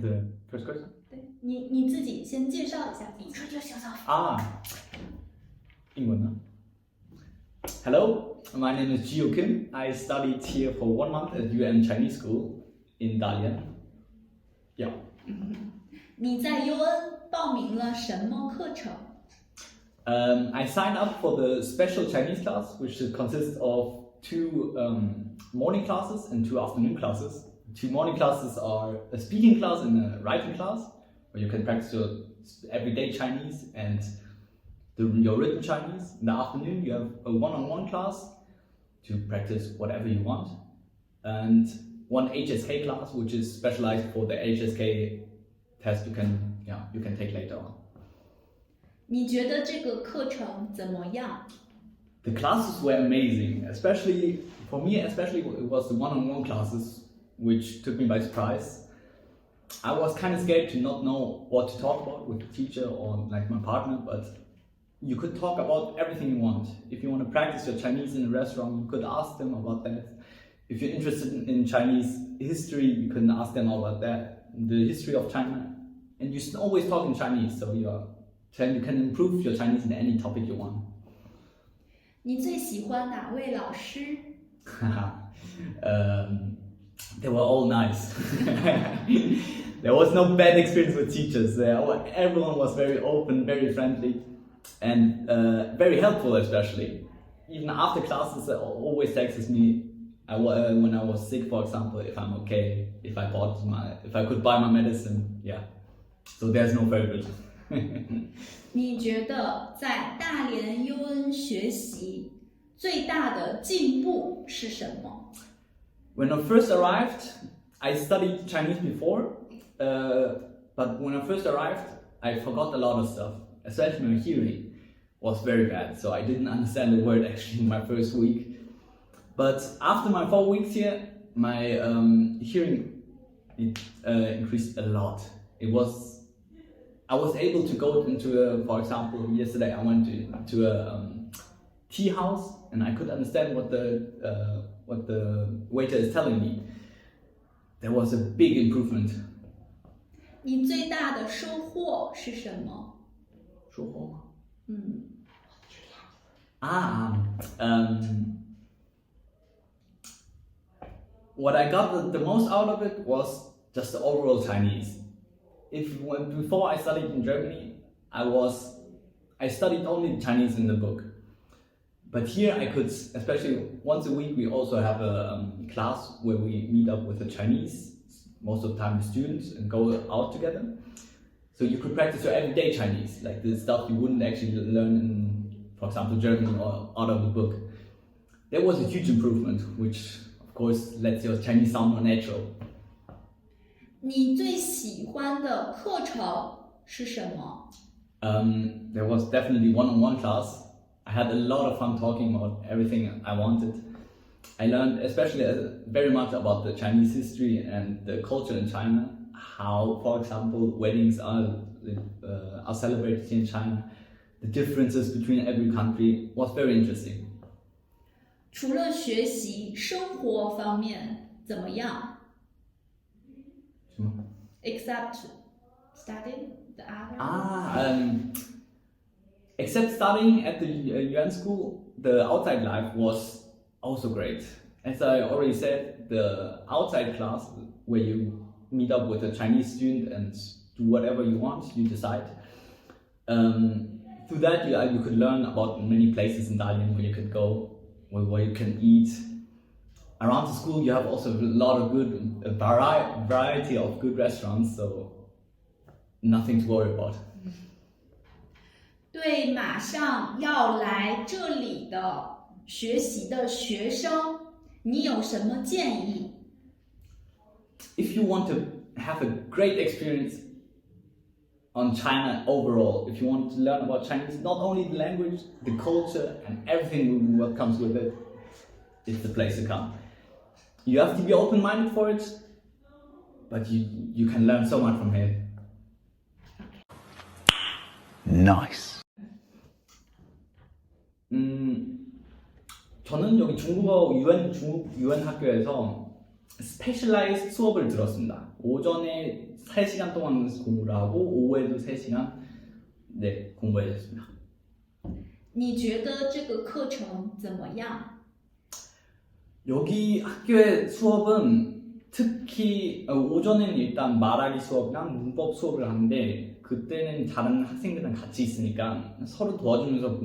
The first question? 对你自己先介绍一下自己。Introduce yourself. England. Hello, my name is Gio Kim. I studied here for 1 month at UN Chinese School in Dalian. Yeah. 你在 UN 报名了什么课程？ I signed up for the special Chinese class, which consists of 2 morning classes and 2 afternoon classes. 2 morning classes are a speaking class and a writing class, where you can practice your everyday Chinese and your written Chinese. In the afternoon, you have a one-on-one class to practice whatever you want, and 1 HSK class, which is specialized for the HSK test you can take later on. 你觉得这个课程怎么样？ The classes were amazing, especially for me. Especially it was the one-on-one classes, which took me by surprise. I was kind of scared to not know what to talk about with the teacher or like my partner, but you could talk about everything you want. If you want to practice your Chinese in a restaurant, you could ask them about that. If you're interested in Chinese history, you can ask them about that, the history of China. And you always talk in Chinese, so you can improve your Chinese in any topic you want. 你最喜欢哪位老师？ They were all nice. There was no bad experience with teachers. Everyone was very open, very friendly, and very helpful, especially. Even after classes, they always texted me when I was sick, for example, if I'm okay, if I could buy my medicine. Yeah. So there's no favorite. 你觉得在大连 UN 学习最大的进步是什么？ When I first arrived, I studied Chinese before, but when I first arrived, I forgot a lot of stuff. Especially my hearing was very bad, so I didn't understand a word actually in my first week. But after my 4 weeks here, my hearing increased a lot. I was able to go into for example, yesterday I went to a tea house and I could understand what the waiter is telling me. There was a big improvement. 你最大的收获是什么？收获吗？What I got the most out of it was just the overall Chinese. Before I studied in Germany, I studied only Chinese in the book. But here I could, especially once a week, we also have a class where we meet up with the Chinese, most of the time the students, and go out together. So you could practice your everyday Chinese, like the stuff you wouldn't actually learn in, for example, German or out of the book. There was a huge improvement, which of course lets your Chinese sound more natural. 你最喜欢的课程是什么？ There was definitely one-on-one class. I had a lot of fun talking about everything I wanted. I learned especially very much about the Chinese history and the culture in China. How, for example, weddings are celebrated in China. The differences between every country was very interesting. 除了学习，生活方面怎么样？ Except studying the other. Except studying at the UN school, the outside life was also great. As I already said, the outside class where you meet up with a Chinese student and do whatever you want, you decide. Through that, you could learn about many places in Dalian where you could go, where you can eat. Around the school, you have also a lot of variety of good restaurants, so nothing to worry about. 对马上要来这里的学习的学生，你有什么建议？ If you want to have a great experience on China overall, if you want to learn about Chinese, not only the language, the culture, and everything what comes with it, it's the place to come. You have to be open-minded for it, but you can learn so much from here. Nice. 저는 여기 중국어 유엔 학교에서 스페셜라이즈 수업을 들었습니다. 오전에 3시간 동안 공부를 하고 오후에도 3시간 네, 공부했습니다. 你觉得这个课程怎么样？ 여기 학교의 수업은 특히 오전에는 일단 말하기 수업이랑 문법 수업을 하는데 그때는 다른 학생들이랑 같이 있으니까 서로 도와주면서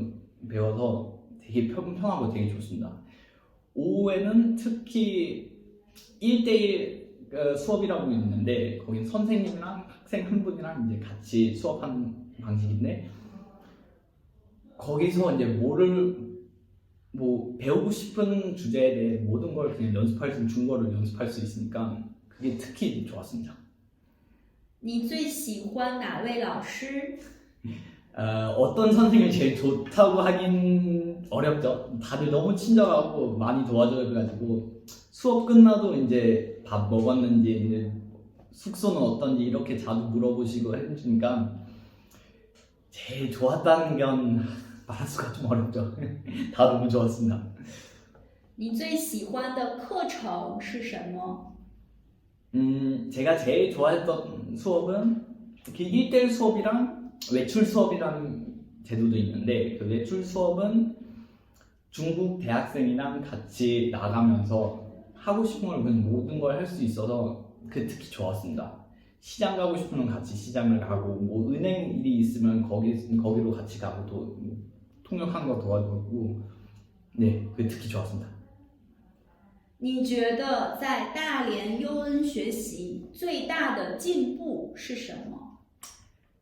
배워서 되게 편하고 되게 좋습니다. 오후에는 특히 1대1 수업이라고 있는데 거긴 선생님이랑 학생 한 분이랑 이제 같이 수업하는 방식인데 거기서 이제 배우고 싶은 주제에 대해 모든 걸 그냥 연습할 수, 중국어를 연습할 수 있으니까 그게 특히 좋았습니다. 你最喜欢哪位老师？ 어떤 선생님이 제일 좋다고 하긴 어렵죠. 다들 너무 친절하고 많이 도와줘가지고 수업 끝나도 이제 밥 먹었는지 이제 숙소는 어떤지 이렇게 자주 물어보시고 해주니까 제일 좋았다는 건 말할 수가 좀 어렵죠. 다 너무 좋았습니다. 你最喜欢的课程是什么？ 제가 제일 좋아했던 수업은 그 1대1 수업이랑 외출 수업이라는 제도도 있는데 그 외출 수업은 중국 대학생이랑 같이 나가면서 하고 싶은 걸 그냥 모든 걸 할 수 있어서 그 특히 좋았습니다. 시장 가고 싶으면 같이 시장을 가고 뭐 은행 일이 있으면 거기로 같이 가고 또 통역하는 거 도와주고 네, 그 특히 좋았습니다. 你觉得在大连优恩学习最大的进步是什么？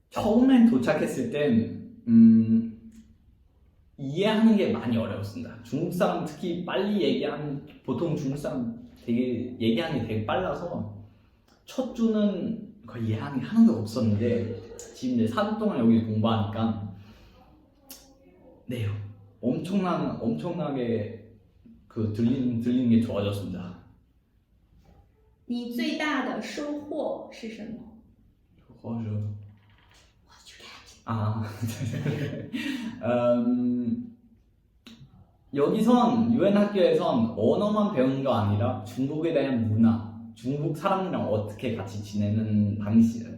처음엔 도착했을 땐 이해하는 게 많이 어려웠습니다. 중국 사람 특히 빨리 얘기하는 보통 중국 사람 되게 얘기하는 게 되게 빨라서 첫 주는 거의 이해하는 게 하나도 없었는데 지금 이제 4주 동안 여기 공부하니까 네, 엄청나게 그 들리는 게 좋아졌습니다. 你最大的收获是什么？ 여기선 유엔 학교에선 언어만 배우는 거 아니라 중국에 대한 문화, 중국 사람이랑 어떻게 같이 지내는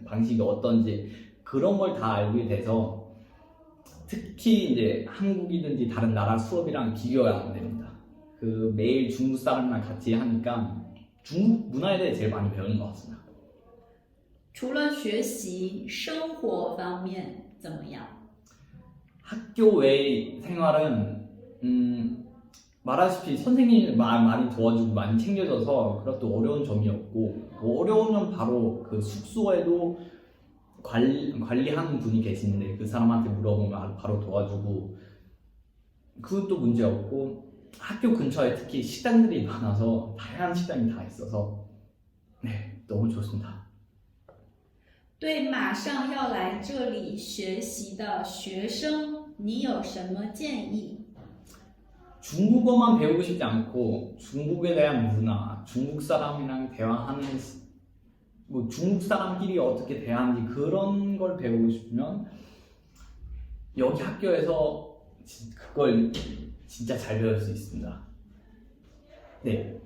방식이 어떤지 그런 걸 다 알게 돼서 특히 이제 한국이든지 다른 나라 수업이랑 비교가 안 됩니다. 그 매일 중국 사람이랑 같이 하니까 중국 문화에 대해 제일 많이 배우는 것 같습니다. 除了学习，生活方面怎么样？ 학교 외 생활은 말하시피 선생님이 많이 도와주고 많이 챙겨줘서 그것도 어려운 점이 없고 뭐 어려우면 바로 그 숙소에도 관리하는 분이 계시는데 그 사람한테 물어보면 바로 도와주고 그것도 문제 없고 학교 근처에 특히 식당들이 많아서 다양한 식당이 다 있어서 네, 너무 좋습니다. 对马上要来这里学习的学生，你有什么建议？ 중국어만 배우고 싶지 않고 중국에 대한 문화, 중국 사람이랑 대화하는 뭐 중국 사람끼리 어떻게 대하는지 그런 걸 배우고 싶으면 여기 학교에서 그걸 진짜 잘 배울 수 있습니다. 네.